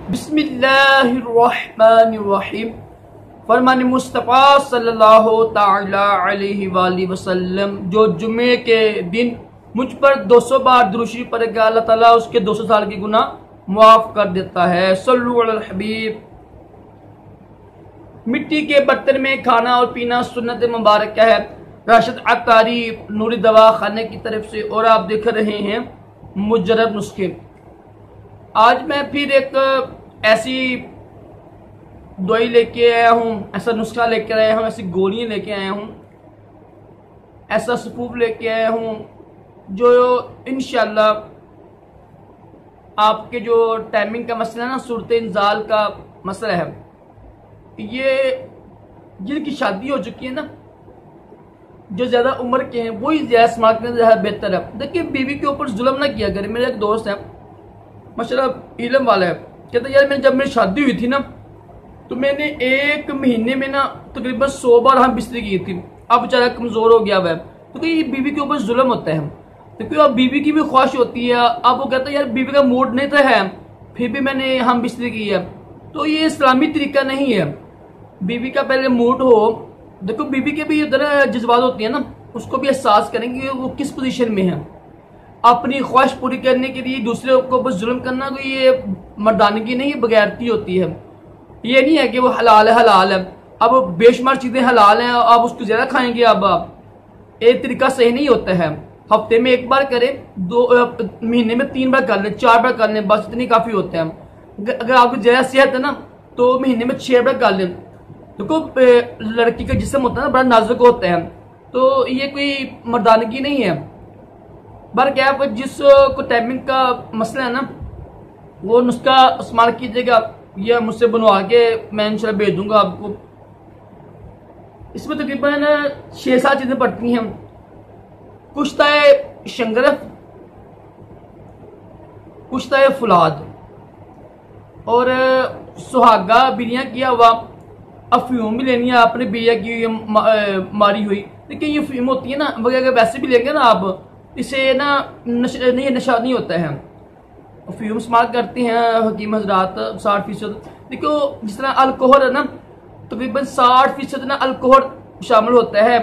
बिस्मिल्लाहिर्रहमानिर्रहीम। फरमान मुस्तफ़ा सल्लल्लाहु ताला अलैहि वसल्लम, जो जुमे के दिन मुझ पर 200 बार दुरूशी पढ़ेगा, अल्लाह ताला उसके 200 साल की गुनाह मुआफ़ कर देता है। सल्लु अलल हबीब। मिट्टी के बर्तन में खाना और पीना सुन्नत मुबारक है। राशिद अतारी नूरी दवा खाने की तरफ से, और आप देख रहे हैं मुजर्रब नुस्खे। आज मैं फिर एक ऐसी दवाई लेके आया हूँ, ऐसा नुस्खा लेके आया हूँ, ऐसी गोलियां लेके आया हूँ, ऐसा सपूफ लेके आया हूँ जो इंशाल्लाह आपके जो टाइमिंग का मसला है ना, सूरत इंजाल का मसला है, ये जिनकी शादी हो चुकी है ना, जो ज़्यादा उम्र के हैं, वही ज़्यादा इस्तेमाल करना ज़्यादा बेहतर है। देखिए, बीवी के ऊपर जुल्म ना किया करे। मेरा एक दोस्त है, माशाल्लाह इल्म वाला है, कहता है यार जब मेरी शादी हुई थी ना, तो मैंने एक महीने में ना तकरीबन 100 बार हम बिस्तरी की थी। अब बेचारा कमज़ोर हो गया वह, तो ये बीवी के ऊपर जुल्म होता है। क्योंकि अब बीवी की भी ख्वाहिश होती है। अब वो कहता है यार बीवी का मूड नहीं तो है, फिर भी मैंने हम बिस्तरी की है, तो ये इस्लामी तरीका नहीं है। बीवी का पहले मूड हो, देखो बीवी के भी उधर जज्बात होती है ना, उसको भी एहसास करेंगे कि वो किस पोजीशन में है। अपनी ख्वाहिश पूरी करने के लिए दूसरे को बस जुल्म करना, कोई ये मर्दानगी नहीं, बगैरती होती है। ये नहीं है कि वो हलाल है हलाल है, अब बेशुमार चीज़ें हलाल हैं, अब उसको ज़्यादा खाएंगे। अब एक तरीका सही नहीं होता है। हफ्ते में एक बार करें, महीने में 3 बार कर लें, 4 बार कर लें, बस इतनी काफ़ी होते हैं। अगर आपको ज़्यादा सेहत है ना, तो महीने में 6 बार कर लें। देखो लड़की का जिस्म होता है ना, बड़ा नाजुक होता है, तो ये कोई मर्दानगी नहीं है। पर क्या है, जिस को टाइमिंग का मसला है ना, वो नुस्खा इस्तेमाल कीजिएगा, या मुझसे बनवा के मैं इंशाल्लाह भेज दूंगा आपको। इसमें तकरीबन 6-7 चीज़ें पड़ती हैं। कुश्ताए शंगरफ, कुश्ताए फुलाद, और सुहागा बिरियाँ किया हुआ। अफ्यूम भी लेनी है आपने, बिरिया की मारी हुई। लेकिन ये अफ्यूम होती है ना, अगर वैसे भी लेंगे ना आप, इसे ना नशा नहीं होता है। अफ्यूम इस्तेमाल करते हैं हकीम हजरात 60%। देखो जिस तरह अल्कोहल है ना, तकरीबन 60% ना अल्कोहल शामिल होता है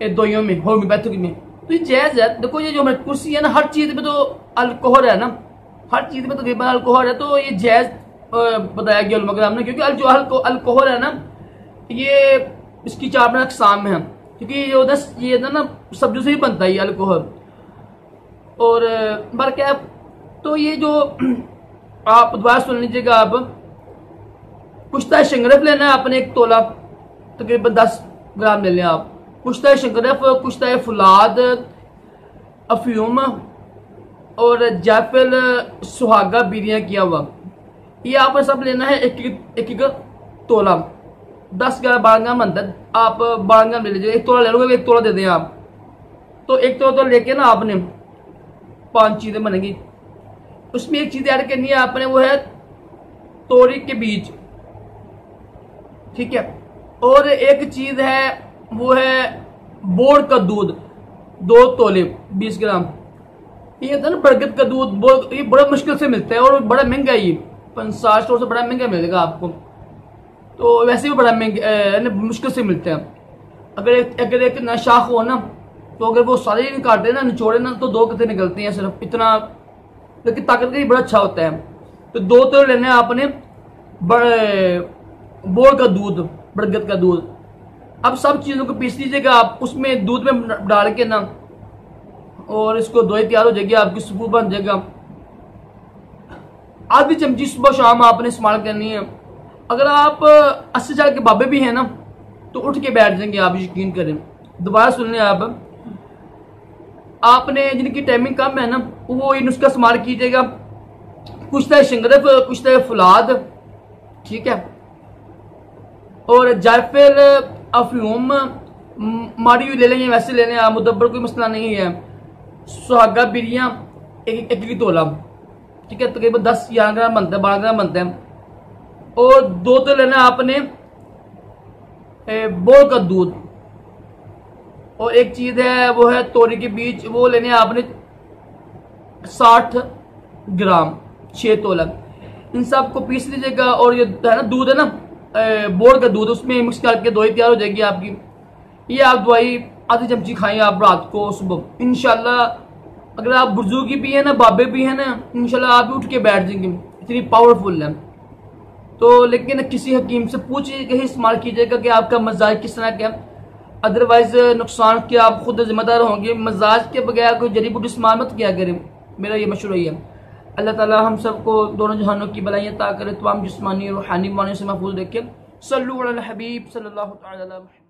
दवाइयों में, होम्योपैथिक में, तो ये जायज़ है। देखो ये जो हमारी कुर्सी है ना, हर चीज़ में तो अल्कोहल है ना, हर चीज़ में तकरीबन अल्कोहल है, तो ये जायज़ बताया गया उलमा ने। क्योंकि जो अल्कोहल है ना, ये इसकी 4 अक़साम है। क्योंकि ये ना सब्जियों से ही बनता है ये अल्कोहल। और बार क्या, तो ये जो आप दोबारा सुन लीजिएगा, आप कुश्ता शंगरफ लेना है आपने 1 तोला, तकरीबन 10 ग्राम ले लें आप। कुश्ता शंगरफ, कुश्ता फुलाद, अफ्यूम और जायफल, सुहागा बिरियाँ किया हुआ, ये आपने सब लेना है 1-1 तोला। 10-12 ग्राम बनता है, आप 12 ग्राम ले लीजिए। 1 तोला ले लोगे, 1 तोला दे दें आप, तो 1 तोला तो लेके ना आपने 5 चीज़ें बनेंगी। उसमें एक चीज़ ऐड करनी है आपने, वो है तोरी के बीज, ठीक है। और एक चीज़ है, वो है बोर का दूध, 2 तोले 20 ग्राम। ये होता है ना बरगद का दूध, ये बड़ा मुश्किल से मिलता है और बड़ा महंगा है। ये 50 स्टोर से बड़ा महंगा मिलेगा आपको, तो वैसे भी बड़ा महंगा मुश्किल से मिलता है। अगर एक ना शाख हो ना, तो अगर वो सारे काटे ना, निचोड़े ना, तो 2 कते निकलते हैं सिर्फ, इतना। लेकिन ताकत का ही बड़ा अच्छा होता है। तो 2 तो लेने आपने बोर का दूध, बरगद का दूध। अब सब चीज़ों को पीस लीजिएगा आप, उसमें दूध में डाल के ना, और इसको दवाई तैयार हो जाएगी आपकी, सपूफ बन जाएगा। आधी चमची सुबह शाम आपने इस्तेमाल करनी है। अगर आप 80 साल के बाबे भी हैं ना, तो उठ के बैठ जाएंगे आप, यकीन करें। दोबारा सुन लें आप, आपने जिनकी टाइमिंग कम है ना, वो ये नुस्खा इस्तेमाल कीजिएगा। कुश्ता शंगरफ, कुश्ता फुलाद, ठीक है, और जायफल, अफ्यूम मारी हुई ले लेंगे, वैसे ले लें आप, मुदब्बर कोई मसला नहीं है। सुहागा बिरियाँ 1 तोला, ठीक है, तकरीबन 10-11 ग्राम बनता है, 12 ग्राम बनता है। और 2 तो लेना आपने बोर का दूध, और एक चीज़ है वो है तोरी के बीज, वो लेने आपने 60 ग्राम, 6 तोला। इन सब को पीस लीजिएगा और ये है ना दूध है ना बोर का दूध, उसमें मिक्स करके दवाई तैयार हो जाएगी आपकी। ये आप दवाई आधी चमची खाएं आप रात को सुबह इंशाल्लाह। अगर आप बुजुर्ग भी है ना, बाबे भी है ना, इंशाल्लाह आप भी उठ के बैठ जाएंगे, इतनी पावरफुल है। तो लेकिन किसी हकीम से पूछिए कहीं इस्तेमाल कीजिएगा कि आपका मजाज किस तरह का, अदरवाइज नुकसान के आप खुद जिम्मेदार होंगे। मजाज के बगैर कोई जड़ी बूटी इस्तेमाल मत किया करें, मेरा ये मशवरा ही है। अल्लाह ताला हम सबको दोनों जहानों की भलाइयाँ अता करे, तमाम जिस्मानी और रूहानी बीमारियों से महफूज रखे। सल्लल्लाहु अलैहि हबीब सल्लल्लाहु अलैहि वसल्लम।